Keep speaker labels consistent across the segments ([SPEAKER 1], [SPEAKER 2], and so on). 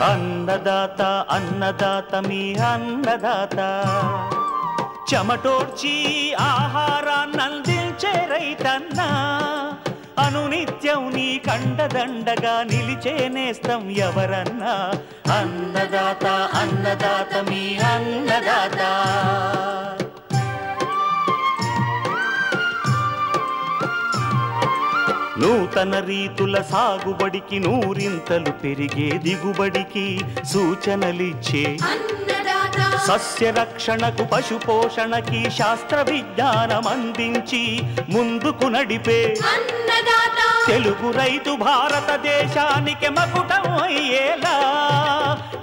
[SPEAKER 1] అన్నదాత అన్నదాత మీ అన్నదాత చెమటోడ్చి ఆహారాన్నందించే రైతన్నా అనునిత్యం నీ కండదండగా నిలిచే నేస్తం ఎవరన్నా అన్నదాత అన్నదాత మీ అన్నదాత నూతన రీతుల సాగుబడికి నూరింతలు పెరిగే దిగుబడికి సూచనలిచ్చే సస్య రక్షణకు పశు పోషణకి శాస్త్ర విజ్ఞానం అందించి ముందుకు నడిపే తెలుగు రైతు భారతదేశానికి మకుటం అయ్యేలా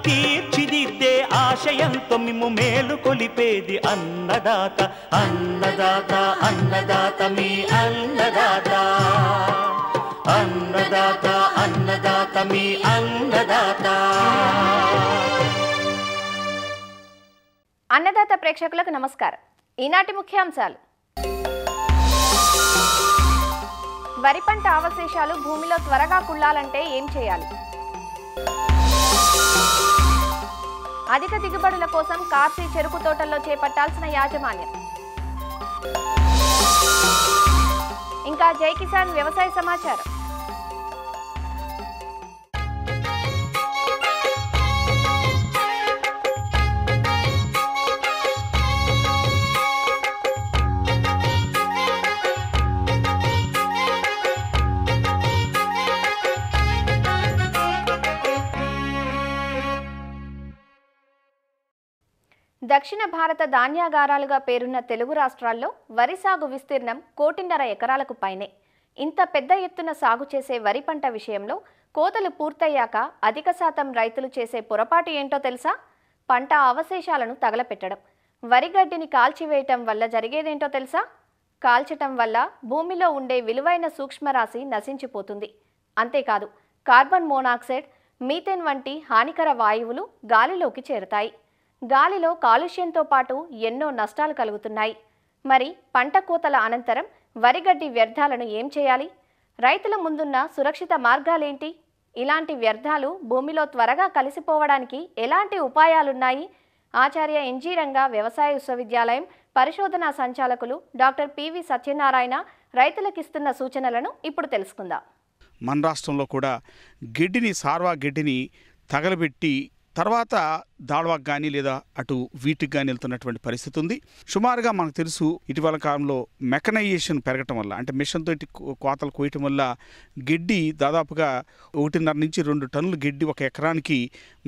[SPEAKER 1] తీర్చిదిద్దే ఆశయంతో మిమ్ము మేలు కొలిపేది అన్నదాత అన్నదాత అన్నదాత మీ అన్నదాత అన్నదాత అన్నదాత మీ అన్నదాత.
[SPEAKER 2] అన్నదాత ప్రేక్షకులకు నమస్కారం. ఈనాటి ముఖ్యాంశాలు: వరి పంట అవశేషాలు భూమిలో త్వరగా కుళ్ళాలంటే ఏం చేయాలి? అధిక దిగుబడుల కోసం కార్సీ చెరుకు తోటల్లో చేపట్టాల్సిన యాజమాన్యం. ఇంకా జై కిసాన్ వ్యవసాయ సమాచారం. దక్షిణ భారత ధాన్యాగారాలుగా పేరున్న తెలుగు రాష్ట్రాల్లో వరి సాగు విస్తీర్ణం 1.5 ఎకరాలకు పైనే. ఇంత పెద్ద ఎత్తున సాగు చేసే వరి పంట విషయంలో కోతలు పూర్తయ్యాక అధిక శాతం రైతులు చేసే పొరపాటు ఏంటో తెలుసా? పంట అవశేషాలను తగలపెట్టడం. వరి గడ్డిని కాల్చివేయటం వల్ల జరిగేదేంటో తెలుసా? కాల్చటం వల్ల భూమిలో ఉండే విలువైన సూక్ష్మరాశి నశించిపోతుంది. అంతేకాదు, కార్బన్ మోనాక్సైడ్, మీథేన్ వంటి హానికర వాయువులు గాలిలోకి చేరుతాయి. గాలిలో కాలుష్యంతో పాటు ఎన్నో నష్టాలు కలుగుతున్నాయి. మరి పంట కోతల అనంతరం వరిగడ్డి వ్యర్థాలను ఏం చేయాలి? రైతుల ముందున్న సురక్షిత మార్గాలేంటి? ఇలాంటి వ్యర్థాలు భూమిలో త్వరగా కలిసిపోవడానికి ఎలాంటి ఉపాయాలున్నాయి? ఆచార్య ఎన్జీ రంగా వ్యవసాయ విశ్వవిద్యాలయం పరిశోధనా సంచాలకులు డాక్టర్ పివి సత్యనారాయణ రైతులకిస్తున్న సూచనలను ఇప్పుడు తెలుసుకుందాం.
[SPEAKER 3] మన రాష్ట్రంలో కూడా గడ్డిని, సార్వా గడ్డిని తగలబెట్టి తర్వాత దాళ్వాకు కానీ లేదా అటు వీటికి కానీ వెళ్తున్నటువంటి పరిస్థితి ఉంది. సుమారుగా మనకు తెలుసు, ఇటీవల కాలంలో మెకనైజేషన్ పెరగటం వల్ల, అంటే మిషన్ తోటి కోతలు కోయటం వల్ల గడ్డి దాదాపుగా 1.5 నుంచి 2 టన్నుల గడ్డి ఒక ఎకరానికి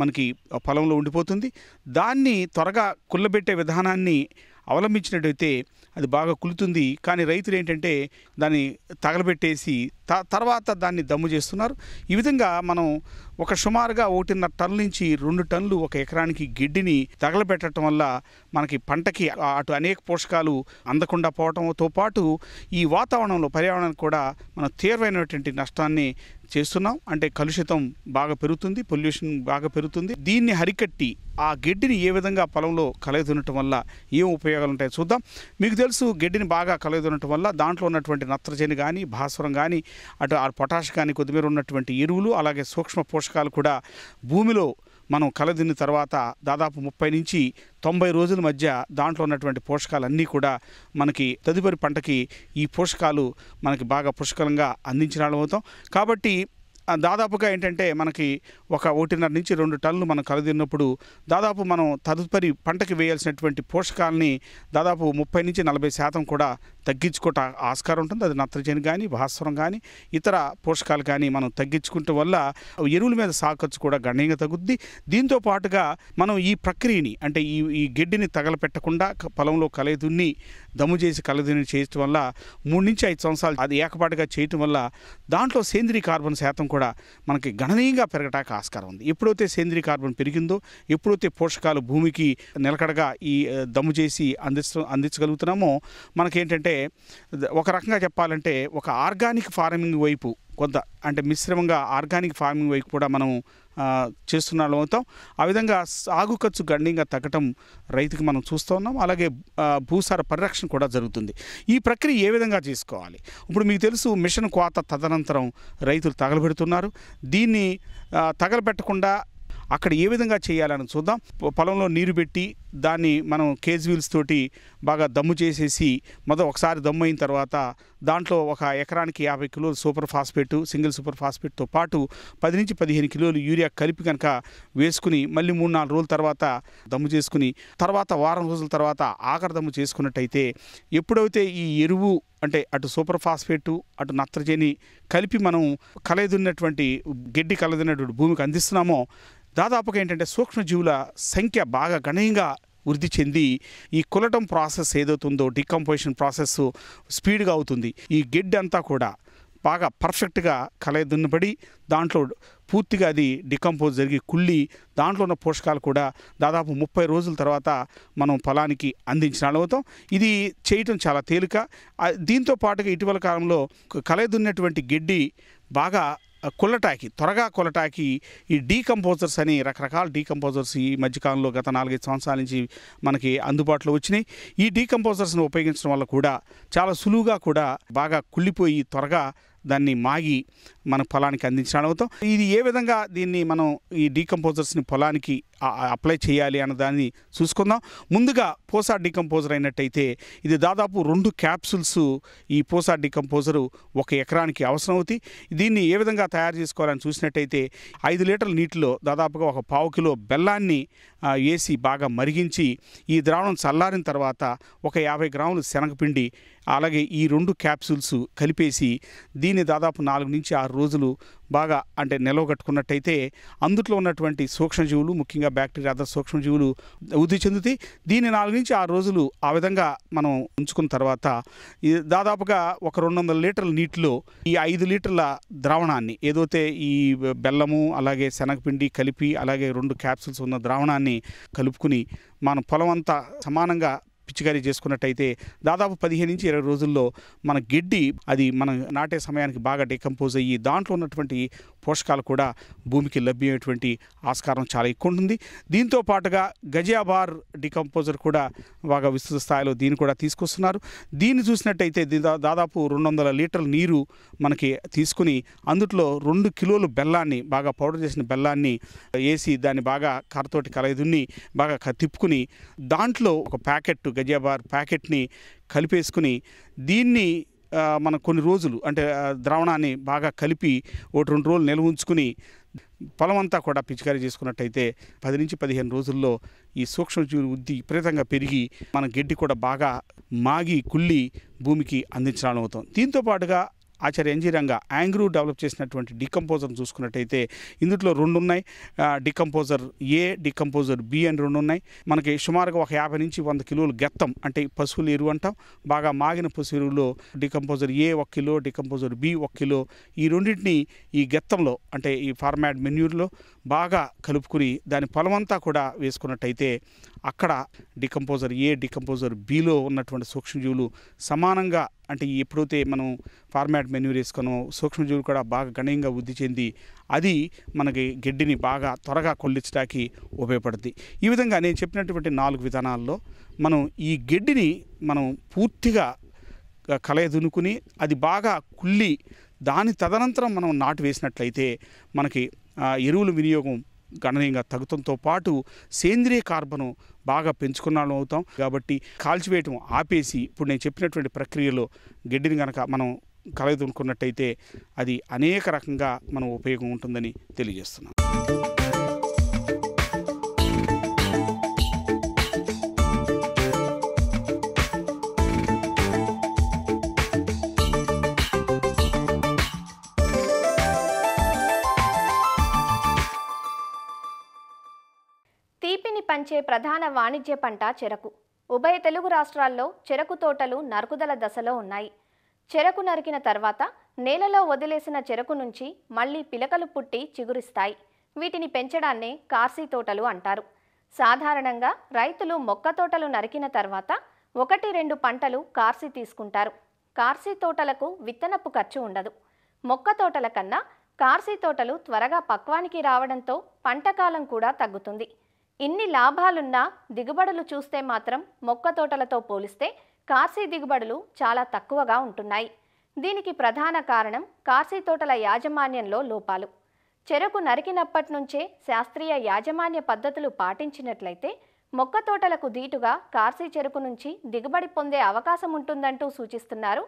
[SPEAKER 3] మనకి పొలంలో ఉండిపోతుంది. దాన్ని త్వరగా కుళ్ళబెట్టే విధానాన్ని అవలంబించినట్టయితే అది బాగా కులుతుంది. కానీ రైతులు ఏంటంటే దాన్ని తగలబెట్టేసి తర్వాత దాన్ని దమ్ము చేస్తున్నారు. ఈ విధంగా మనం ఒక సుమారుగా 1.5 టన్నుల నుంచి 2 టన్నులు ఒక ఎకరానికి గడ్డిని తగలబెట్టడం వల్ల మనకి పంటకి అటు అనేక పోషకాలు అందకుండా పోవడంతో పాటు ఈ వాతావరణంలో, పర్యావరణానికి కూడా మనం తీవ్రమైనటువంటి నష్టాన్ని చేస్తున్నాం. అంటే కలుషితం బాగా పెరుగుతుంది, పొల్యూషన్ బాగా పెరుగుతుంది. దీన్ని హరికట్టి ఆ గడ్డిని ఏ విధంగా పొలంలో కలయదునటం వల్ల ఏం ఉపయోగాలు ఉంటాయో చూద్దాం. మీకు తెలుసు, గడ్డిని బాగా కలయదునటం వల్ల దాంట్లో ఉన్నటువంటి నత్రజని కానీ, భాస్వరం కానీ, అటు పొటాష్ కానీ, కొద్దిమేర ఉన్నటువంటి ఎరువులు, అలాగే సూక్ష్మ పోషకాలు కూడా భూమిలో మనం కలదిన్న తర్వాత దాదాపు 30 నుంచి 90 రోజుల మధ్య దాంట్లో ఉన్నటువంటి పోషకాలన్నీ కూడా మనకి తదుపరి పంటకి ఈ పోషకాలు మనకి బాగా పుష్కలంగా అందించిన వాళ్ళం అవుతాం. కాబట్టి దాదాపుగా ఏంటంటే మనకి ఒక 1.5 నుంచి 2 టన్నులు మనం కలదిన్నప్పుడు దాదాపు మనం తదుపరి పంటకి వేయాల్సినటువంటి పోషకాలని దాదాపు 30 నుంచి 40% కూడా తగ్గించుకోవటం ఆస్కారం ఉంటుంది. అది నత్రజని కానీ, భాస్వరం కానీ, ఇతర పోషకాలు కానీ మనం తగ్గించుకుంటే వల్ల ఎరువుల మీద సాగు ఖర్చు కూడా గణనీయంగా తగ్గుద్ది. దీంతో పాటుగా మనం ఈ ప్రక్రియని, అంటే ఈ గడ్డిని తగలపెట్టకుండా పొలంలో కలయదున్ని దమ్ము చేసి కలయదున్ని చేయటం వల్ల 3 నుంచి 5 సంవత్సరాలు అది ఏకపాటుగా చేయటం వల్ల దాంట్లో సేంద్రీయ కార్బన్ శాతం కూడా మనకి గణనీయంగా పెరగటానికి ఆస్కారం ఉంది. ఎప్పుడైతే సేంద్రీయ కార్బన్ పెరిగిందో, ఎప్పుడైతే పోషకాలు భూమికి నిలకడగా ఈ దమ్ము చేసి అందించగలుగుతున్నామో మనకేంటంటే ఒక రకంగా చెప్పాలంటే ఒక ఆర్గానిక్ ఫార్మింగ్ వైపు కొంత, అంటే మిశ్రమంగా ఆర్గానిక్ ఫార్మింగ్ వైపు కూడా మనం చేస్తున్న వాళ్ళం అవుతాం. ఆ విధంగా సాగు ఖర్చు గణనీయంగా తగ్గటం రైతుకి మనం చూస్తూ ఉన్నాం. అలాగే భూసార పరిరక్షణ కూడా జరుగుతుంది. ఈ ప్రక్రియ ఏ విధంగా చేసుకోవాలి? ఇప్పుడు మీకు తెలుసు, మిషన్ కోత తదనంతరం రైతులు తగలబెడుతున్నారు. దీన్ని తగలబెట్టకుండా అక్కడ ఏ విధంగా చేయాలని చూద్దాం. పొలంలో నీరు పెట్టి దాన్ని మనం కేజ్ వీల్స్ తోటి బాగా దమ్ము చేసేసి ఒకసారి దమ్ము అయిన తర్వాత దాంట్లో ఒక ఎకరానికి 50 కిలోలు సూపర్ ఫాస్ఫేట్, సింగిల్ సూపర్ ఫాస్ఫేట్తో పాటు 10 నుంచి 15 కిలోలు యూరియా కలిపి కనుక వేసుకుని మళ్ళీ 3-4 రోజుల తర్వాత దమ్ము చేసుకుని తర్వాత వారం రోజుల తర్వాత ఆఖరి దమ్ము చేసుకున్నట్టయితే ఎప్పుడైతే ఈ ఎరువు అంటే అటు సూపర్ ఫాస్ఫేటు అటు నత్రజని కలిపి మనం కలయిదున్నటువంటి గడ్డి కలయిదున్నటువంటి భూమికి అందిస్తున్నామో దాదాపుగా ఏంటంటే సూక్ష్మజీవుల సంఖ్య బాగా గణనీయంగా వృద్ధి చెంది ఈ కులటం ప్రాసెస్ ఏదవుతుందో డికంపోజిషన్ ప్రాసెస్ స్పీడ్గా అవుతుంది. ఈ గడ్డి అంతా కూడా బాగా పర్ఫెక్ట్గా కలయిదున్నబడి దాంట్లో పూర్తిగా అది డికంపోజ్ జరిగి కుళ్ళి దాంట్లో ఉన్న పోషకాలు కూడా దాదాపు 30 రోజుల తర్వాత మనం పొలానికి అందించిన అవుతాం. ఇది చేయటం చాలా తేలిక. దీంతో పాటుగా ఇటీవల కాలంలో కలయిదున్నటువంటి గడ్డి బాగా త్వరగా కొలటాకి ఈ డీకంపోజర్స్ అని రకరకాల డీకంపోజర్స్ ఈ మధ్యకాలంలో గత 4-5 సంవత్సరాల నుంచి మనకి అందుబాటులో వచ్చినాయి. ఈ డీకంపోజర్స్ను ఉపయోగించడం వల్ల కూడా చాలా సులువుగా కూడా బాగా కుళ్ళిపోయి త్వరగా దాన్ని మాగి మన పొలానికి అందించడం అవుతాం. ఇది ఏ విధంగా దీన్ని మనం ఈ డీకంపోజర్స్ని పొలానికి అప్లై చేయాలి అన్న దాన్ని చూసుకుందాం. ముందుగా పోసా డీకంపోజర్ అయినట్టయితే ఇది దాదాపు 2 క్యాప్సూల్స్ ఈ పోసా డీకంపోజరు 1 ఎకరానికి అవసరం అవుతాయి. దీన్ని ఏ విధంగా తయారు చేసుకోవాలని చూసినట్టయితే 5 లీటర్ల నీటిలో దాదాపుగా 1/4 కిలో బెల్లాన్ని వేసి బాగా మరిగించి ఈ ద్రావణం చల్లారిన తర్వాత 50 గ్రాములు శనగపిండి అలాగే ఈ 2 క్యాప్సూల్స్ కలిపేసి దీన్ని దాదాపు 4 నుంచి 6 రోజులు బాగా అంటే నిలవగట్టుకున్నట్టయితే అందులో ఉన్నటువంటి సూక్ష్మజీవులు ముఖ్యంగా బ్యాక్టీరియా అదర్ సూక్ష్మజీవులు వృద్ధి చెందుతాయి. దీన్ని 4 నుంచి 6 రోజులు ఆ విధంగా మనం ఉంచుకున్న తర్వాత దాదాపుగా 200 లీటర్ల నీటిలో ఈ 5 లీటర్ల ద్రావణాన్ని ఏదైతే ఈ బెల్లము అలాగే శనగపిండి కలిపి అలాగే 2 క్యాప్సూల్స్ ఉన్న ద్రావణాన్ని కలుపుకుని మన పొలం అంతా సమానంగా పిచికారీ చేసుకున్నట్టయితే దాదాపు 15 నుంచి 20 రోజుల్లో మన గడ్డి అది మనం నాటే సమయానికి బాగా డికంపోజ్ అయ్యి దాంట్లో ఉన్నటువంటి పోషకాలు కూడా భూమికి లభ్యమయ్యేటువంటి ఆస్కారం చాలా ఎక్కువ ఉంటుంది. దీంతో పాటుగా గజియాబార్ డికంపోజర్ కూడా బాగా విస్తృత స్థాయిలో దీన్ని కూడా తీసుకొస్తున్నారు. దీన్ని చూసినట్టయితే దాదాపు 200 లీటర్ల నీరు మనకి తీసుకుని అందులో 2 కిలోలు బెల్లాన్ని బాగా పౌడర్ చేసిన బెల్లాన్ని వేసి దాన్ని బాగా కర్రతోటి కలయిదున్ని బాగా తిప్పుకుని దాంట్లో ఒక ప్యాకెట్ గజియాబార్ ప్యాకెట్ని కలిపేసుకుని దీన్ని మనం కొన్ని రోజులు అంటే ద్రావణాన్ని బాగా కలిపి 1-2 రోజులు నిల్వ ఉంచుకుని పొలం అంతా కూడా పిచికారీ చేసుకున్నట్టయితే 10 నుంచి 15 రోజుల్లో ఈ సూక్ష్మజీవుల వృద్ధి విపరీతంగా పెరిగి మన గడ్డి కూడా బాగా మాగి కుళ్ళి భూమికి అందించడం అవుతాం. దీంతో పాటుగా ఆచార్య ఎన్జీ రంగా యాంగ్రూ డెవలప్ చేసినటువంటి డికంపోజర్ని చూసుకున్నట్టయితే ఇందులో 2 ఉన్నాయి. డికంపోజర్ ఏ, డికంపోజర్ బి అని 2 ఉన్నాయి. మనకి సుమారుగా 50 నుంచి 100 కిలోలు గెత్తం అంటే పశువుల ఎరువు అంటాం. బాగా మాగిన పశువు ఎరువులో డికంపోజర్ ఏ 1 కిలో, డికంపోజర్ బి 1 కిలో ఈ రెండింటిని ఈ గెత్తంలో అంటే ఈ ఫార్మాట్ మెన్యూర్లో బాగా కలుపుకుని దాని పొలమంతా కూడా వేసుకున్నట్టయితే అక్కడ డికంపోజర్ ఏ, డికంపోజర్ బిలో ఉన్నటువంటి సూక్ష్మజీవులు సమానంగా అంటే ఎప్పుడైతే మనం ఫార్మాట్ మెన్యూర్ వేసుకున్నాం సూక్ష్మజీవులు కూడా బాగా గణనీయంగా వృద్ధి చెంది అది మనకి గడ్డిని బాగా త్వరగా కొల్లించడానికి ఉపయోగపడుతుంది. ఈ విధంగా నేను చెప్పినటువంటి 4 విధానాల్లో మనం ఈ గడ్డిని మనం పూర్తిగా కలయదునుకుని అది బాగా కుళ్ళి దాని తదనంతరం మనం నాటు వేసినట్లయితే మనకి ఎరువుల వినియోగం గణనీయంగా తగ్గుతంతో పాటు సేంద్రియ కార్బను బాగా పెంచుకున్నాళ్ళం అవుతాం. కాబట్టి కాల్చివేయటం ఆపేసి ఇప్పుడు నేను చెప్పినటువంటి ప్రక్రియలో గడ్డిని కనుక మనం కలయదునుకున్నట్టయితే అది అనేక రకంగా మనం ఉపయోగం ఉంటుందని తెలియజేస్తున్నాం.
[SPEAKER 2] తీపిని పంచే ప్రధాన వాణిజ్య పంట చెరకు. ఉభయ తెలుగు రాష్ట్రాల్లో చెరకు తోటలు నరుకుదల దశలో ఉన్నాయి. చెరకు నరికిన తర్వాత నేలలో వదిలేసిన చెరకు నుంచి మళ్లీ పిలకలు పుట్టి చిగురిస్తాయి. వీటిని పెంచడాన్నే కార్సీ తోటలు అంటారు. సాధారణంగా రైతులు మొక్క తోటలు నరికిన తర్వాత 1-2 పంటలు కార్సీ తీసుకుంటారు. కార్సీ తోటలకు విత్తనపు ఖర్చు ఉండదు. మొక్క తోటల కన్నా కార్సీ తోటలు త్వరగా పక్వానికి రావడంతో పంటకాలం కూడా తగ్గుతుంది. ఇన్ని లాభాలున్నా దిగుబడులు చూస్తే మాత్రం మొక్క తోటలతో పోలిస్తే కార్సీ దిగుబడులు చాలా తక్కువగా ఉంటున్నాయి. దీనికి ప్రధాన కారణం కార్సీ తోటల యాజమాన్యంలో లోపాలు. చెరకు నరికినప్పటి నుంచే శాస్త్రీయ యాజమాన్య పద్ధతులు పాటించినట్లయితే మొక్క తోటలకు దీటుగా కార్సీ చెరకు నుంచి దిగుబడి పొందే అవకాశం ఉంటుందంటూ సూచిస్తున్నారు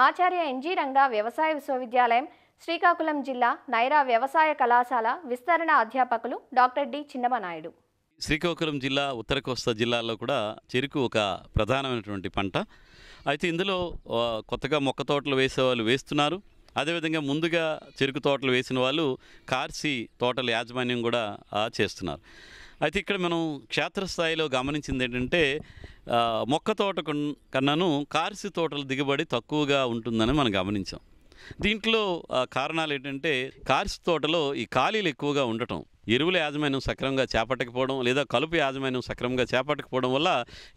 [SPEAKER 2] ఆచార్య ఎన్జీ రంగా వ్యవసాయ విశ్వవిద్యాలయం శ్రీకాకుళం జిల్లా నైరా వ్యవసాయ కళాశాల విస్తరణ అధ్యాపకులు డాక్టర్ డి చిన్నమనాయుడు.
[SPEAKER 4] శ్రీకాకుళం జిల్లా ఉత్తర కోస్తా జిల్లాలో కూడా చెరుకు ఒక ప్రధానమైనటువంటి పంట. అయితే ఇందులో కొత్తగా మొక్క తోటలు వేసేవాళ్ళు వేస్తున్నారు. అదేవిధంగా ముందుగా చెరుకు తోటలు వేసిన వాళ్ళు కార్సీ తోటల యాజమాన్యం కూడా చేస్తున్నారు. అయితే ఇక్కడ మనం క్షేత్రస్థాయిలో గమనించింది ఏంటంటే మొక్క తోట కన్నాను కార్సీ తోటల దిగుబడి తక్కువగా ఉంటుందని మనం గమనించాం. దీంట్లో కారణాలు ఏంటంటే కార్సీ తోటలో ఈ ఖాళీలు ఎక్కువగా ఉండటం, ఎరువుల యాజమాన్యం సక్రమంగా చేపట్టకపోవడం లేదా కలుపు యాజమాన్యం సక్రమంగా చేపట్టకపోవడం వల్ల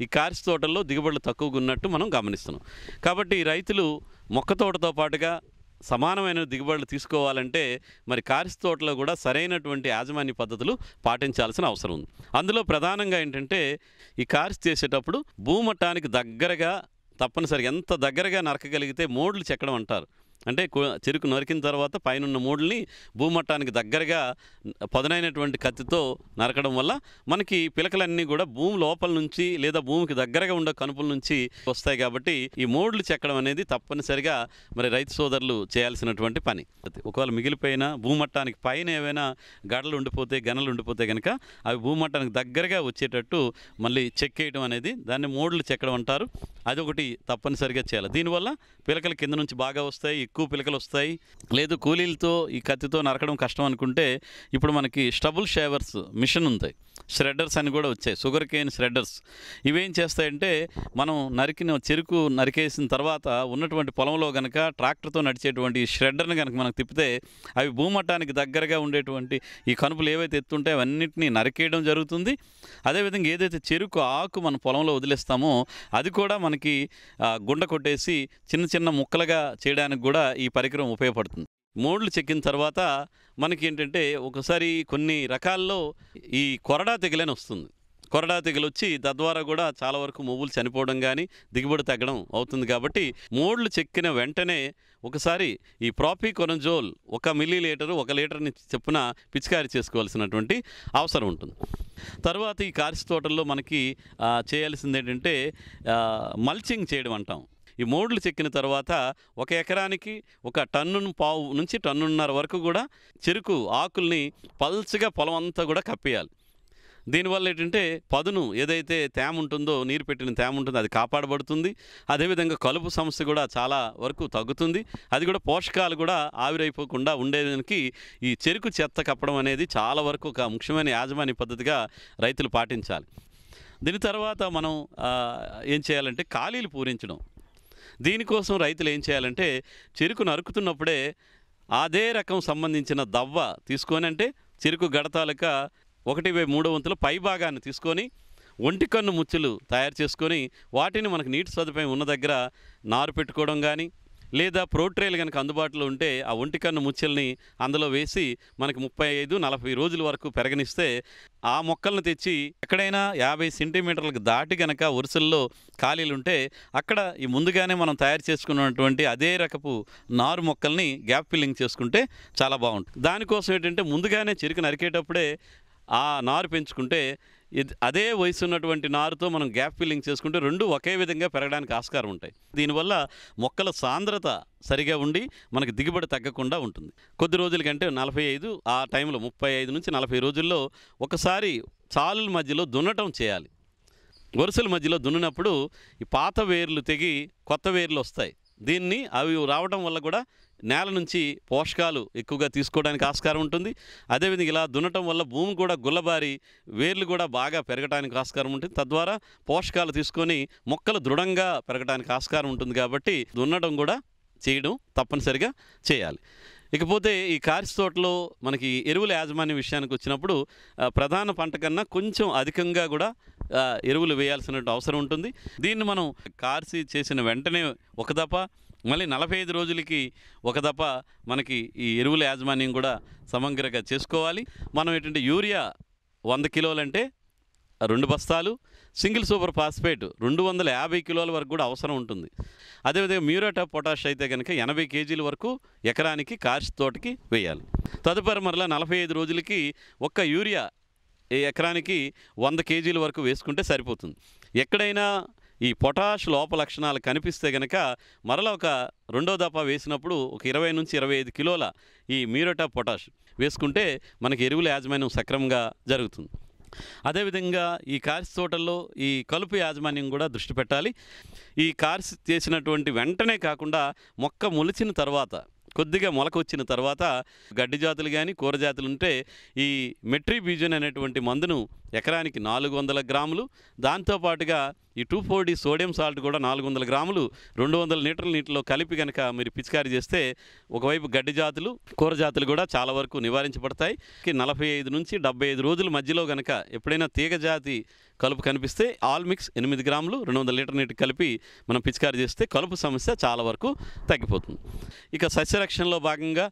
[SPEAKER 4] ఈ కార్సీ తోటల్లో దిగుబడులు తక్కువగా ఉన్నట్టు మనం గమనిస్తున్నాం. కాబట్టి రైతులు మొక్క తోటతో పాటుగా సమానమైన దిగుబడులు తీసుకోవాలంటే మరి కార్సీ తోటలో కూడా సరైనటువంటి యాజమాన్య పద్ధతులు పాటించాల్సిన అవసరం ఉంది. అందులో ప్రధానంగా ఏంటంటే ఈ కార్సీ చేసేటప్పుడు భూమట్టానికి దగ్గరగా తప్పనిసరిగా ఎంత దగ్గరగా నరకగలిగితే మోడ్లు చెక్కడం అంటారు. అంటే చెరుకు నరికిన తర్వాత పైనున్న మోడ్లని భూమట్టానికి దగ్గరగా పదునైనటువంటి కత్తితో నరకడం వల్ల మనకి పిలకలన్నీ కూడా భూమి లోపల నుంచి లేదా భూమికి దగ్గరగా ఉండే కనుపుల నుంచి వస్తాయి. కాబట్టి ఈ మోడ్లు చెక్కడం అనేది తప్పనిసరిగా మరి రైతు సోదరులు చేయాల్సినటువంటి పని. ఒకవేళ మిగిలిపోయిన భూమట్టానికి పైన ఏవైనా గడలు ఉండిపోతే గనలు ఉండిపోతే కనుక అవి భూమట్టానికి దగ్గరగా వచ్చేటట్టు మళ్ళీ చెక్కేయడం అనేది దాన్ని మోడ్లు చెక్కడం అంటారు. అదొకటి తప్పనిసరిగా చేయాలి. దీనివల్ల పిలకలు కింద నుంచి బాగా వస్తాయి, ఎక్కువ పిలకలు వస్తాయి. లేదు కూలీలతో ఈ కత్తితో నరకడం కష్టం అనుకుంటే ఇప్పుడు మనకి స్టబుల్ షేవర్స్ మిషన్ ఉంటాయి, ష్రెడ్డర్స్ అని కూడా వచ్చాయి, షుగర్ కేన్ ష్రెడ్డర్స్. ఇవేం చేస్తాయంటే మనం నరికిన చెరుకు నరికేసిన తర్వాత ఉన్నటువంటి పొలంలో కనుక ట్రాక్టర్తో నడిచేటువంటి ష్రెడ్డర్ని కనుక మనకు తిప్పితే అవి భూమట్టానికి దగ్గరగా ఉండేటువంటి ఈ కనుపులు ఏవైతే ఎత్తుంటే అవన్నింటినీ నరికేయడం జరుగుతుంది. అదేవిధంగా ఏదైతే చెరుకు ఆకు మన పొలంలో వదిలేస్తామో అది కూడా మనకి గుండ కొట్టేసి చిన్న చిన్న ముక్కలుగా చేయడానికి కూడా ఈ పరికరం ఉపయోగపడుతుంది. మోడ్లు చెక్కిన తర్వాత మనకి ఏంటంటే ఒకసారి కొన్ని రకాల్లో ఈ కొరడా తెగులని వస్తుంది. కొరడా తెగులు వచ్చి తద్వారా కూడా చాలా వరకు మొవ్వులు చనిపోవడం కానీ దిగుబడి తగ్గడం అవుతుంది. కాబట్టి మోడ్లు చెక్కిన వెంటనే ఒకసారి ఈ ప్రాపికొనజోల్ 1 మిల్లీలీటరు 1 లీటర్ని చొప్పున పిచికారీ చేసుకోవాల్సినటువంటి అవసరం ఉంటుంది. తర్వాత ఈ కార్సీ తోటల్లో మనకి చేయాల్సింది ఏంటంటే మల్చింగ్ చేయడం అంటాం. ఈ మోడ్లు చెక్కిన తర్వాత 1 ఎకరానికి 1.5 టన్ను నుంచి 1.5 టన్నుల వరకు కూడా చెరుకు ఆకుల్ని పల్చగా పొలం అంతా కూడా కప్పేయాలి. దీనివల్ల ఏంటంటే పదును ఏదైతే తేమ ఉంటుందో, నీరు పెట్టిన తేమ ఉంటుందో అది కాపాడబడుతుంది. అదేవిధంగా కలుపు సమస్య కూడా చాలా వరకు తగ్గుతుంది. అది కూడా పోషకాలు కూడా ఆవిరైపోకుండా ఉండేదానికి ఈ చెరుకు చెత్త కప్పడం అనేది చాలా వరకు ఒక ముఖ్యమైన యాజమాన్య పద్ధతిగా రైతులు పాటించాలి. దీని తర్వాత మనం ఏం చేయాలంటే ఖాళీలు పూరించడం. దీనికోసం రైతులు ఏం చేయాలంటే చెరుకు నరుకుతున్నప్పుడే అదే రకం సంబంధించిన దవ్వ తీసుకొని, అంటే చెరుకు గడతాలక 1/3 పై భాగాన్ని తీసుకొని ఒంటికన్ను ముచ్చులు తయారు చేసుకొని వాటిని మనకు నీటి సదుపాయం ఉన్న దగ్గర నారు పెట్టుకోవడం కానీ లేదా ప్రోట్రేలు కనుక అందుబాటులో ఉంటే ఆ ఒంటికన్ను ముచ్చెల్ని అందులో వేసి మనకి 35-40 రోజుల వరకు పెరగనిస్తే ఆ మొక్కలను తెచ్చి ఎక్కడైనా 50 సెంటీమీటర్లకు దాటి కనుక వరుసల్లో ఖాళీలు ఉంటే అక్కడ ఈ ముందుగానే మనం తయారు చేసుకున్నటువంటి అదే రకపు నారు మొక్కల్ని గ్యాప్ ఫిల్లింగ్ చేసుకుంటే చాలా బాగుంటుంది. దానికోసం ఏంటంటే ముందుగానే చెరుకు నరికేటప్పుడే ఆ నారు పెంచుకుంటే అదే వయసు ఉన్నటువంటి నారుతో మనం గ్యాప్ ఫిల్లింగ్ చేసుకుంటే రెండు ఒకే విధంగా పెరగడానికి ఆస్కారం ఉంటాయి. దీనివల్ల మొక్కల సాంద్రత సరిగా ఉండి మనకు దిగుబడి తగ్గకుండా ఉంటుంది. కొద్ది రోజుల కంటే 45 ఆ టైంలో 35 నుంచి 40 రోజుల్లో ఒకసారి చాలుల మధ్యలో దున్నటం చేయాలి. వరుసల మధ్యలో దున్నినప్పుడు ఈ పాత వేర్లు తెగి కొత్త వేర్లు వస్తాయి. దీన్ని అవి రావడం వల్ల కూడా నేల నుంచి పోషకాలు ఎక్కువగా తీసుకోవడానికి ఆస్కారం ఉంటుంది. అదేవిధంగా ఇలా దున్నటం వల్ల భూమి కూడా గుల్లబారి వేర్లు కూడా బాగా పెరగడానికి ఆస్కారం ఉంటుంది. తద్వారా పోషకాలు తీసుకొని మొక్కలు దృఢంగా పెరగడానికి ఆస్కారం ఉంటుంది. కాబట్టి దున్నడం కూడా చేయడం తప్పనిసరిగా చేయాలి. ఇకపోతే ఈ కార్సీ తోటలో మనకి ఎరువుల యాజమాన్య విషయానికి వచ్చినప్పుడు ప్రధాన పంట కన్నా కొంచెం అధికంగా కూడా ఎరువులు వేయాల్సిన అవసరం ఉంటుంది. దీన్ని మనం కార్సీ చేసిన వెంటనే ఒక దఫా, మళ్ళీ 45 రోజులకి ఒక దఫా మనకి ఈ ఎరువుల యాజమాన్యం కూడా సమగ్రంగా చేసుకోవాలి. మనం ఏంటంటే యూరియా 100 కిలోలంటే 2 బస్తాలు, సింగిల్ సూపర్ ఫాస్ఫేట్ 250 కిలోల వరకు కూడా అవసరం ఉంటుంది. అదేవిధంగా మ్యూరేట్ ఆఫ్ పొటాష్ అయితే కనుక 80 కేజీల వరకు ఎకరానికి కార్స్ తోటకి వేయాలి. తదుపరి మరలా 45 రోజులకి ఒక్క యూరియా ఎకరానికి 100 కేజీల వరకు వేసుకుంటే సరిపోతుంది. ఎక్కడైనా ఈ పొటాష్ లోప లక్షణాలు కనిపిస్తే కనుక మరలా ఒక రెండో దఫా వేసినప్పుడు ఒక 20 నుంచి 25 కిలోల ఈ మ్యూరేట్ ఆఫ్ పొటాష్ వేసుకుంటే మనకి ఎరువుల యాజమాన్యం సక్రమంగా జరుగుతుంది. అదేవిధంగా ఈ కార్స్ తోటల్లో ఈ కలుపు యాజమాన్యం కూడా దృష్టి పెట్టాలి. ఈ కార్స్ చేసినటువంటి వెంటనే కాకుండా మొక్క మొలిచిన తర్వాత కొద్దిగా మొలకొచ్చిన తర్వాత గడ్డి జాతులు కానీ కూర జాతులు ఉంటే ఈ మెట్రిబీజన్ అనేటువంటి మందును ఎకరానికి 400 గ్రాములు, దాంతోపాటుగా ఈ 2,4-D సోడియం సాల్ట్ కూడా 400 గ్రాములు 200 లీటర్ల నీటిలో కలిపి కనుక మీరు పిచికారీ చేస్తే ఒకవైపు గడ్డి జాతులు కూర జాతులు కూడా చాలా వరకు నివారించబడతాయి. 45 నుంచి 75 రోజుల మధ్యలో కనుక ఎప్పుడైనా తీగ జాతి కలుపు కనిపిస్తే ఆల్ మిక్స్ 8 గ్రాములు 200 లీటర్ నీటికి కలిపి మనం పిచికారీ చేస్తే కలుపు సమస్య చాలా వరకు తగ్గిపోతుంది. ఇక సస్యరక్షణలో భాగంగా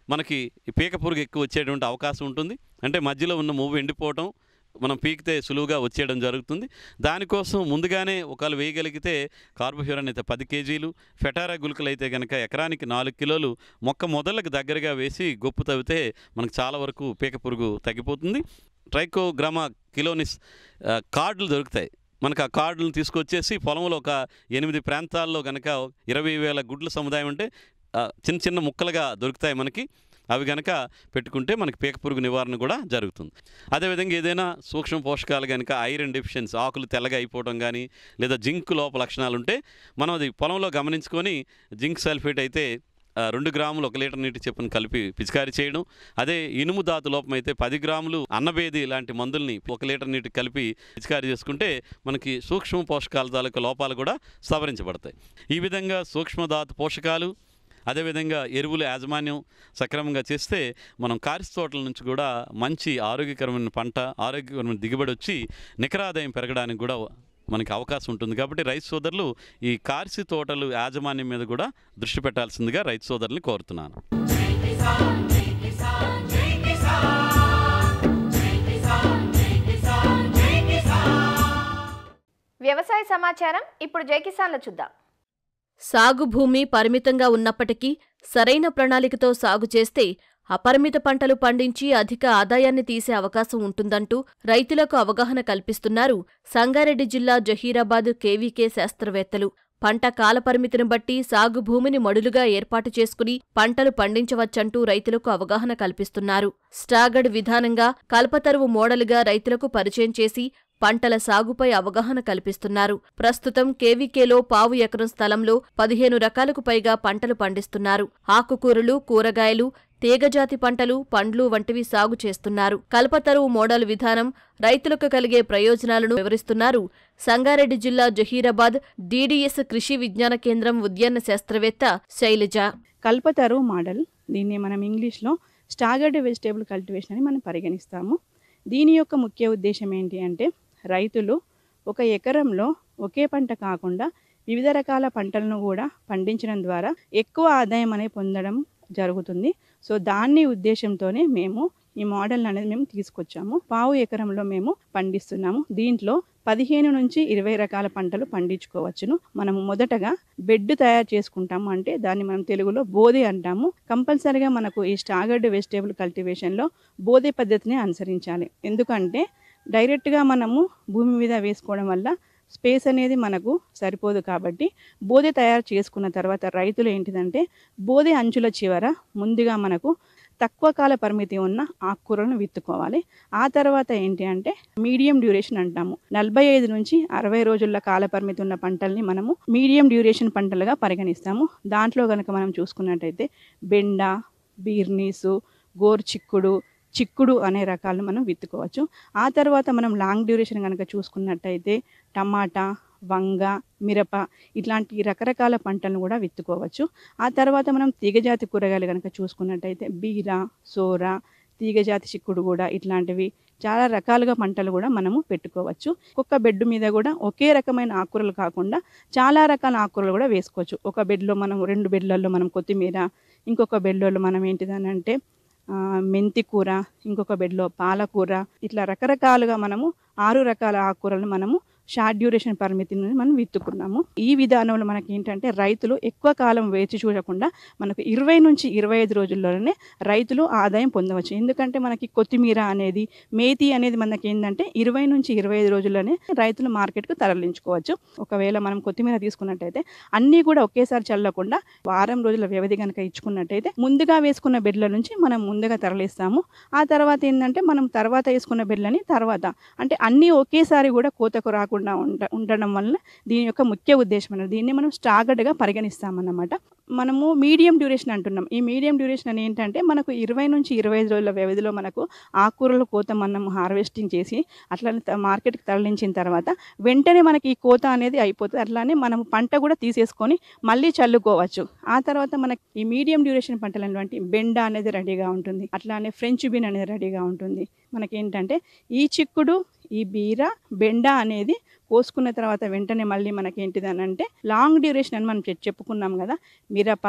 [SPEAKER 4] మనకి పీక పురుగు ఎక్కువ వచ్చేటువంటి అవకాశం ఉంటుంది. అంటే మధ్యలో ఉన్న మువ్వు ఎండిపోవటం, మనం పీకితే సులువుగా వచ్చేయడం జరుగుతుంది. దానికోసం ముందుగానే ఒకవేళ వేయగలిగితే కార్బోఫ్యూరాన్ అయితే 10 కేజీలు, ఫెటారా గుళికలు అయితే కనుక ఎకరానికి 4 కిలోలు మొక్క మొదళ్ళకు దగ్గరగా వేసి గొప్పు తవ్వితే మనకు చాలా వరకు పీక పురుగు తగ్గిపోతుంది. ట్రైకోగ్రామా కిలోనిస్ కార్డులు దొరుకుతాయి. మనకు ఆ కార్డులను తీసుకొచ్చేసి పొలంలో ఒక 8 ప్రాంతాల్లో కనుక 20,000 గుడ్ల సముదాయం అంటే చిన్న చిన్న ముక్కలుగా దొరుకుతాయి మనకి. అవి కనుక పెట్టుకుంటే మనకి పీక పురుగు నివారణ కూడా జరుగుతుంది. అదేవిధంగా ఏదైనా సూక్ష్మ పోషకాలు కనుక ఐరన్ డెఫిషియన్సీ, ఆకులు తెల్లగా అయిపోవడం కానీ లేదా జింక్ లోప లక్షణాలు ఉంటే మనం అది పొలంలో గమనించుకొని జింక్ సల్ఫేట్ అయితే 2 గ్రాములు 1 లీటర్ నీటి చొప్పున కలిపి పిచికారీ చేయడం. అదే ఇనుము ధాతు లోపం అయితే 10 గ్రాములు అన్నబేది లాంటి మందుల్ని 1 లీటర్ నీటికి కలిపి పిచికారీ చేసుకుంటే మనకి సూక్ష్మ పోషకాల తాలూకు లోపాలు కూడా సవరించబడతాయి. ఈ విధంగా సూక్ష్మధాతు పోషకాలు అదేవిధంగా ఎరువుల యాజమాన్యం సక్రమంగా చేస్తే మనం కారిస్ తోటల నుంచి కూడా మంచి ఆరోగ్యకరమైన పంట, ఆరోగ్యకరమైన దిగుబడి వచ్చి నికరాదాయం పెరగడానికి కూడా మనకి అవకాశం ఉంటుంది. కాబట్టి రైతు సోదరులు ఈ కార్సి తోటలు యాజమాన్యం మీద కూడా దృష్టి పెట్టాల్సిందిగా రైతు సోదరుల్ని కోరుతున్నాను.
[SPEAKER 2] వ్యవసాయ సమాచారం ఇప్పుడు జై కిసాన్లో చూద్దాం.
[SPEAKER 5] సాగు భూమి పరిమితంగా ఉన్నప్పటికీ సరైన ప్రణాళికతో సాగు చేస్తే అపరిమిత పంటలు పండించి అధిక ఆదాయాన్ని తీసే అవకాశం ఉంటుందంటూ రైతులకు అవగాహన కల్పిస్తున్నారు సంగారెడ్డి జిల్లా జహీరాబాద్ కేవీకే శాస్త్రవేత్తలు. పంట కాలపరిమితిని బట్టి సాగు భూమిని మడులుగా ఏర్పాటు చేసుకుని పంటలు పండించవచ్చంటూ రైతులకు అవగాహన కల్పిస్తున్నారు. స్టాగర్డ్ విధానంగా కల్పతరువు మోడలుగా రైతులకు పరిచయం చేసి పంటల సాగుపై అవగాహన కల్పిస్తున్నారు. ప్రస్తుతం కేవీకేలో 1/4 ఎకరం స్థలంలో 15 రకాలకు పైగా పంటలు పండిస్తున్నారు. ఆకుకూరలు, కూరగాయలు, తీగజాతి పంటలు, పండ్లు వంటివి సాగు చేస్తున్నారు. కల్పతరువు మోడల్ విధానం రైతులకు కలిగే ప్రయోజనాలను వివరిస్తున్నారు సంగారెడ్డి జిల్లా జహీరాబాద్ DDS కృషి విజ్ఞాన కేంద్రం ఉద్యాన శాస్త్రవేత్త శైలజ.
[SPEAKER 6] కల్పతరువు మోడల్, దీన్ని మనం ఇంగ్లీష్లో స్టాగర్డ్ వెజిటేబుల్ కల్టివేషన్ అని మనం పరిగణిస్తాము. దీని యొక్క ముఖ్య ఉద్దేశం ఏంటి అంటే రైతులు 1 ఎకరంలో ఒకే పంట కాకుండా వివిధ రకాల పంటలను కూడా పండించడం ద్వారా ఎక్కువ ఆదాయం అనేది పొందడం జరుగుతుంది. సో దాన్ని ఉద్దేశంతోనే మేము ఈ మోడల్ అనేది మేము తీసుకొచ్చాము. 1/4 ఎకరంలో మేము పండిస్తున్నాము. దీంట్లో 15 నుంచి 20 రకాల పంటలు పండించుకోవచ్చును. మనము మొదటగా బెడ్ తయారు చేసుకుంటాము, అంటే దాన్ని మనం తెలుగులో బోధి అంటాము. కంపల్సరిగా మనకు ఈ స్టాగర్డ్ వెజిటేబుల్ కల్టివేషన్లో బోధి పద్ధతిని అనుసరించాలి. ఎందుకంటే డైరెక్ట్గా మనము భూమి మీద వేసుకోవడం వల్ల స్పేస్ అనేది మనకు సరిపోదు. కాబట్టి బోధి తయారు చేసుకున్న తర్వాత రైతులు ఏంటిదంటే బోధి అంచుల చివర ముందుగా మనకు తక్కువ కాల పరిమితి ఉన్న ఆకుకూరలను విత్తుకోవాలి. ఆ తర్వాత ఏంటి అంటే మీడియం డ్యూరేషన్ అంటాము. 45 నుంచి 60 రోజుల కాల పరిమితి ఉన్న పంటల్ని మనము మీడియం డ్యూరేషన్ పంటలుగా పరిగణిస్తాము. దాంట్లో కనుక మనం చూసుకున్నట్టయితే బెండ, బీర్నీసు, గోరుచిక్కుడు, చిక్కుడు అనే రకాలను మనం విత్తుకోవచ్చు. ఆ తర్వాత మనం లాంగ్ డ్యూరేషన్ కనుక చూసుకున్నట్టయితే టమాటా, వంగ, మిరప ఇట్లాంటి రకరకాల పంటలను కూడా విత్తుకోవచ్చు. ఆ తర్వాత మనం తీగజాతి కూరగాయలు కనుక చూసుకున్నట్టయితే బీర, సోర, తీగజాతి చిక్కుడు కూడా ఇట్లాంటివి చాలా రకాలుగా పంటలు కూడా మనము పెట్టుకోవచ్చు. ఒక్కొక్క బెడ్ మీద కూడా ఒకే రకమైన ఆకుకూరలు కాకుండా చాలా రకాల ఆకుకూరలు కూడా వేసుకోవచ్చు. ఒక బెడ్లో మనం 2 బెడ్లలో మనం కొత్తిమీర, ఇంకొక బెడ్లలో మనం ఏంటిదనంటే మెంతి కూర, ఇంకొక బెడ్లో పాలకూర, ఇట్లా రకరకాలుగా మనము 6 రకాల ఆకుకూరలు మనము షార్ట్ డ్యూరేషన్ పరిమితిని మనం విత్తుకున్నాము. ఈ విధానంలో మనకి ఏంటంటే రైతులు ఎక్కువ కాలం వేచి చూడకుండా మనకు 20 నుంచి 25 రోజుల్లోనే రైతులు ఆదాయం పొందవచ్చు. ఎందుకంటే మనకి కొత్తిమీర అనేది, మేతి అనేది మనకి ఏంటంటే 20 నుంచి 25 రోజుల్లోనే రైతులు మార్కెట్కు తరలించుకోవచ్చు. ఒకవేళ మనం కొత్తిమీర తీసుకున్నట్టయితే అన్నీ కూడా ఒకేసారి చల్లకుండా వారం రోజుల వ్యవధి కనుక ఇచ్చుకున్నట్టయితే ముందుగా వేసుకున్న బెడ్ల నుంచి మనం ముందుగా తరలిస్తాము. ఆ తర్వాత ఏంటంటే మనం తర్వాత వేసుకున్న బెడ్లని తర్వాత అంటే అన్నీ ఒకేసారి కూడా కోతకు రాకుండా ఉండడం వల్ల దీని యొక్క ముఖ్య ఉద్దేశం అన్నది. దీన్ని మనం స్టాగర్డ్గా పరిగణిస్తామన్నమాట. మనము మీడియం డ్యూరేషన్ అంటున్నాం. ఈ మీడియం డ్యూరేషన్ అని ఏంటంటే మనకు 20 నుంచి 25 రోజుల వ్యవధిలో మనకు ఆకుకూరల కోత మనం హార్వెస్టింగ్ చేసి అట్లనే మార్కెట్కి తరలించిన తర్వాత వెంటనే మనకి ఈ కోత అనేది అయిపోతుంది. అట్లానే మనం పంట కూడా తీసేసుకొని మళ్ళీ చల్లుకోవచ్చు. ఆ తర్వాత మనకి ఈ మీడియం డ్యూరేషన్ పంటలు అనేటువంటి బెండ అనేది రెడీగా ఉంటుంది. అట్లానే ఫ్రెంచ్ బీన్ అనేది రెడీగా ఉంటుంది. మనకేంటంటే ఈ చిక్కుడు, ఈ బీర, బెండ అనేది కోసుకున్న తర్వాత వెంటనే మళ్ళీ మనకి ఏంటిది అని అంటే లాంగ్ డ్యూరేషన్ అని మనం చెప్పుకున్నాం కదా. మిరప,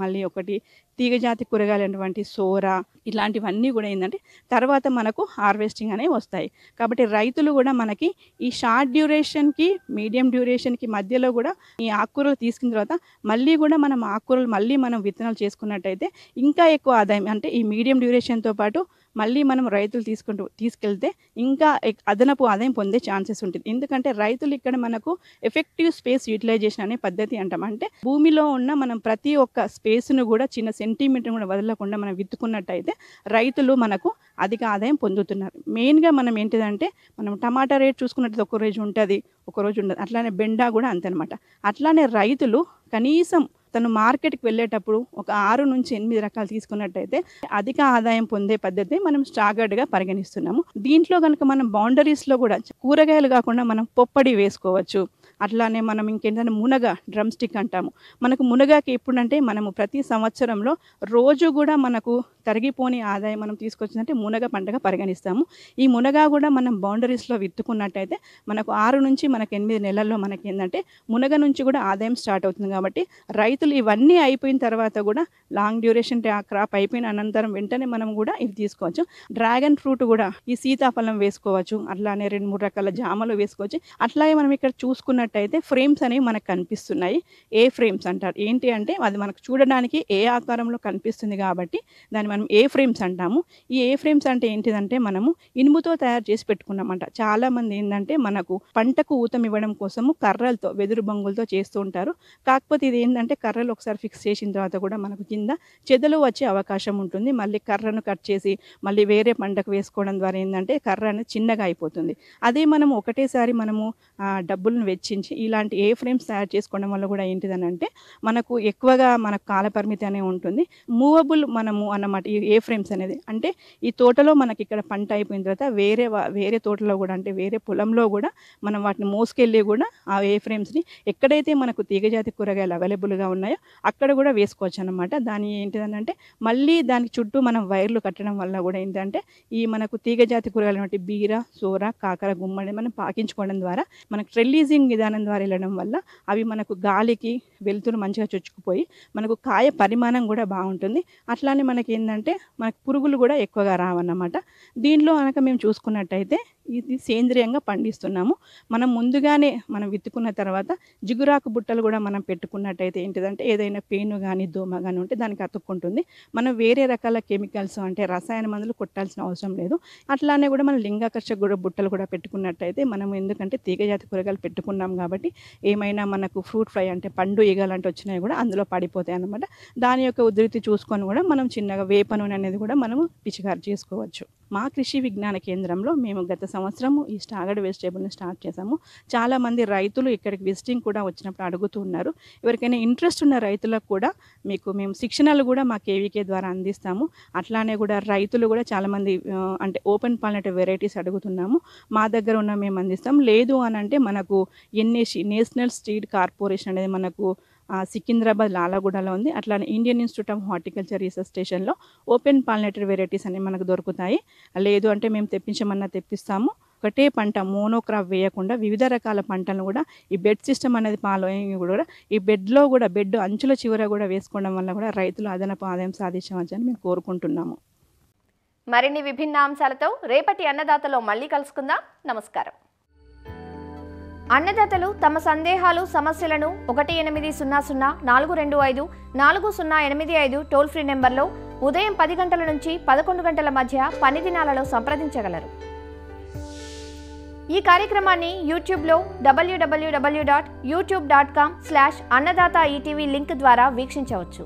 [SPEAKER 6] మళ్ళీ ఒకటి తీగజాతి కూరగాయలైనటువంటి సోర, ఇలాంటివన్నీ కూడా ఏంటంటే తర్వాత మనకు హార్వెస్టింగ్ అనేవి వస్తాయి. కాబట్టి రైతులు కూడా మనకి ఈ షార్ట్ డ్యూరేషన్కి మీడియం డ్యూరేషన్కి మధ్యలో కూడా ఈ ఆకుకూరలు తీసుకున్న తర్వాత మళ్ళీ కూడా మనం ఆకుకూరలు మళ్ళీ మనం విత్తనాలు చేసుకున్నట్టయితే ఇంకా ఎక్కువ ఆదాయం, అంటే ఈ మీడియం డ్యూరేషన్తో పాటు మళ్ళీ మనం రైతులు తీసుకెళ్తే ఇంకా అదనపు ఆదాయం పొందే ఛాన్సెస్ ఉంటుంది. ఎందుకంటే రైతులు ఇక్కడ మనకు ఎఫెక్టివ్ స్పేస్ యూటిలైజేషన్ అనే పద్ధతి అంటాం. అంటే భూమిలో ఉన్న మనం ప్రతి ఒక్క స్పేస్ను కూడా చిన్న సెంటీమీటర్ కూడా వదలకుండా మనం విత్తుకున్నట్టయితే రైతులు మనకు అధిక ఆదాయం పొందుతున్నారు. మెయిన్గా మనం ఏంటిదంటే మనం టమాటా రేట్ చూసుకున్నట్టు ఒక రోజు ఉంటుంది, ఒక రోజు ఉండదు. అట్లానే బెండా కూడా అంతే అనమాట. అట్లానే రైతులు కనీసం తను మార్కెట్కి వెళ్ళేటప్పుడు ఒక 6 నుంచి 8 రకాలు తీసుకున్నట్టయితే అధిక ఆదాయం పొందే పద్ధతి మనం స్టాగర్డ్గా పరిగణిస్తున్నాము. దీంట్లో కనుక మనం బౌండరీస్లో కూడా కూరగాయలు కాకుండా మనం పొప్పడి వేసుకోవచ్చు. అట్లానే మనం ఇంకేంటంటే మునగ, డ్రమ్ స్టిక్ అంటాము. మనకు మునగాకి ఎప్పుడంటే మనము ప్రతి సంవత్సరంలో రోజు కూడా మనకు తరిగిపోని ఆదాయం మనం తీసుకొచ్చిందంటే మునగ పంటగా పరిగణిస్తాము. ఈ మునగ కూడా మనం బౌండరీస్లో విత్తుకున్నట్టయితే మనకు 6 నుంచి మనకు 8 నెలల్లో మనకి ఏంటంటే మునగ నుంచి కూడా ఆదాయం స్టార్ట్ అవుతుంది. కాబట్టి రైతులు ఇవన్నీ అయిపోయిన తర్వాత కూడా లాంగ్ డ్యూరేషన్ క్రాప్ అయిపోయిన అనంతరం వెంటనే మనం కూడా ఇది తీసుకోవచ్చు. డ్రాగన్ ఫ్రూట్ కూడా ఈ సీతాఫలం వేసుకోవచ్చు. అట్లానే 2-3 రకాల జామలు వేసుకోవచ్చు. అట్లాగే మనం ఇక్కడ చూసుకున్నట్టయితే ఫ్రేమ్స్ అనేవి మనకు కనిపిస్తున్నాయి. ఏ ఫ్రేమ్స్ అంటారు. ఏంటి అంటే అది మనకు చూడడానికి ఏ ఆకారంలో కనిపిస్తుంది కాబట్టి దాన్ని మనం ఏ ఫ్రేమ్స్ అంటాము. ఈ ఏ ఫ్రేమ్స్ అంటే ఏంటిదంటే మనము ఇనుముతో తయారు చేసి పెట్టుకున్నామంట. చాలామంది ఏంటంటే మనకు పంటకు ఊతం ఇవ్వడం కోసము కర్రలతో, వెదురు బొంగులతో చేస్తూ ఉంటారు. కాకపోతే ఇది ఏంటంటే కర్రలు ఒకసారి ఫిక్స్ చేసిన తర్వాత కూడా మనకు కింద చెదలు వచ్చే అవకాశం ఉంటుంది. మళ్ళీ కర్రను కట్ చేసి మళ్ళీ వేరే పంటకు వేసుకోవడం ద్వారా ఏంటంటే కర్ర అనేది చిన్నగా అయిపోతుంది. అదే మనము ఒకటేసారి మనము డబ్బులను వెచ్చించి ఇలాంటి ఏ ఫ్రేమ్స్ తయారు చేసుకోవడం వల్ల కూడా ఏంటిదని అంటే మనకు ఎక్కువగా మనకు కాల పరిమితి అనేది ఉంటుంది. మూవబుల్ మనము అన్నమాట ఈ ఏ ఫ్రేమ్స్ అనేది. అంటే ఈ తోటలో మనకి ఇక్కడ పంట అయిపోయిన తర్వాత వేరే తోటలో కూడా అంటే వేరే పొలంలో కూడా మనం వాటిని మోసుకెళ్ళి కూడా ఆ ఏ ఫ్రేమ్స్ని ఎక్కడైతే మనకు తీగజాతి కూరగాయలు అవైలబుల్గా ఉన్నాయో అక్కడ కూడా వేసుకోవచ్చు అన్నమాట. దాని ఏంటిదనంటే మళ్ళీ దానికి చుట్టూ మనం వైర్లు కట్టడం వల్ల కూడా ఏంటంటే ఈ మనకు తీగజాతి కూరగాయలు అంటే బీర, సోర, కాకర, గుమ్మడి మనం పాకించుకోవడం ద్వారా మనకు రిలీజింగ్ విధానం ద్వారా వెళ్ళడం వల్ల అవి మనకు గాలికి వెలుతురు మంచిగా చొచ్చుకుపోయి మనకు కాయ పరిమాణం కూడా బాగుంటుంది. అట్లానే మనకి ఏంటంటే మనకు పురుగులు కూడా ఎక్కువగా రావన్నమాట. దీనిలో కనుక మేము చూసుకున్నట్టయితే ఇది సేంద్రియంగా పండిస్తున్నాము. మనం ముందుగానే మనం విత్తుకున్న తర్వాత జిగురాకు బుట్టలు కూడా మనం పెట్టుకున్నట్టయితే ఏంటిదంటే ఏదైనా పేను కానీ దోమ కానీ ఉంటే దానికి అతుక్కుంటుంది. మనం వేరే రకాల కెమికల్స్ అంటే రసాయన మందులు కొట్టాల్సిన అవసరం లేదు. అట్లానే కూడా మనం లింగాకర్షక కూడా బుట్టలు కూడా పెట్టుకున్నట్టయితే మనం ఎందుకంటే తీగజాతి కూరగాయలు పెట్టుకున్నాం కాబట్టి ఏమైనా మనకు ఫ్రూట్ ఫ్లై అంటే పండు ఈగలాంటి వచ్చినాయి కూడా అందులో పడిపోతాయి అన్నమాట. దాని యొక్క ఉధృతి చూసుకొని కూడా మనం చిన్నగా వేప నూనె అనేది కూడా మనము పిచికారి చేసుకోవచ్చు. మా కృషి విజ్ఞాన కేంద్రంలో మేము గత సంవత్సరము ఈ స్టాగర్డ్ వెజిటేబుల్ని స్టార్ట్ చేసాము. చాలామంది రైతులు ఇక్కడికి విజిటింగ్ కూడా వచ్చినప్పుడు అడుగుతూ ఉన్నారు. ఎవరికైనా ఇంట్రెస్ట్ ఉన్న రైతులకు కూడా మేము శిక్షణలు కూడా మా కేవీకే ద్వారా అందిస్తాము. అట్లానే కూడా రైతులు కూడా చాలామంది అంటే ఓపెన్ పాలినేటివ్ వెరైటీస్ అడుగుతున్నాము. మా దగ్గర ఉన్న మేము అందిస్తాం. లేదు అని అంటే మనకు ఎన్ఏసి నేషనల్ సీడ్ కార్పొరేషన్ అనేది మనకు సికింద్రాబాద్ లాలాగూడలో ఉంది. అట్లానే Indian institute of horticulture research స్టేషన్లో ఓపెన్ పాలినేటరీ వెరైటీస్ అనేవి మనకు దొరుకుతాయి. లేదు అంటే మేము తెప్పించమన్నా తెప్పిస్తాము. ఒకటే పంట మోనోక్రాప్ వేయకుండా వివిధ రకాల పంటలను కూడా ఈ బెడ్ సిస్టమ్ అనేది ఫాలో అయ్యి కూడా ఈ బెడ్ అంచుల చివర కూడా వేసుకోవడం వల్ల కూడా రైతులు అదనపు ఆదాయం సాధించవచ్చని మేము కోరుకుంటున్నాము.
[SPEAKER 2] మరిన్ని విభిన్న అంశాలతో రేపటి అన్నదాతలో మళ్ళీ కలుసుకుందాం. నమస్కారం. అన్నదాతలు తమ సందేహాలు సమస్యలను 1800 425 టోల్ ఫ్రీ నెంబర్లో ఉదయం 10 గంటల నుంచి 11 గంటల మధ్య పని దినాలలో సంప్రదించగలరు. ఈ కార్యక్రమాన్ని యూట్యూబ్లో www.youtube.com/annadaata ETV లింక్ ద్వారా వీక్షించవచ్చు.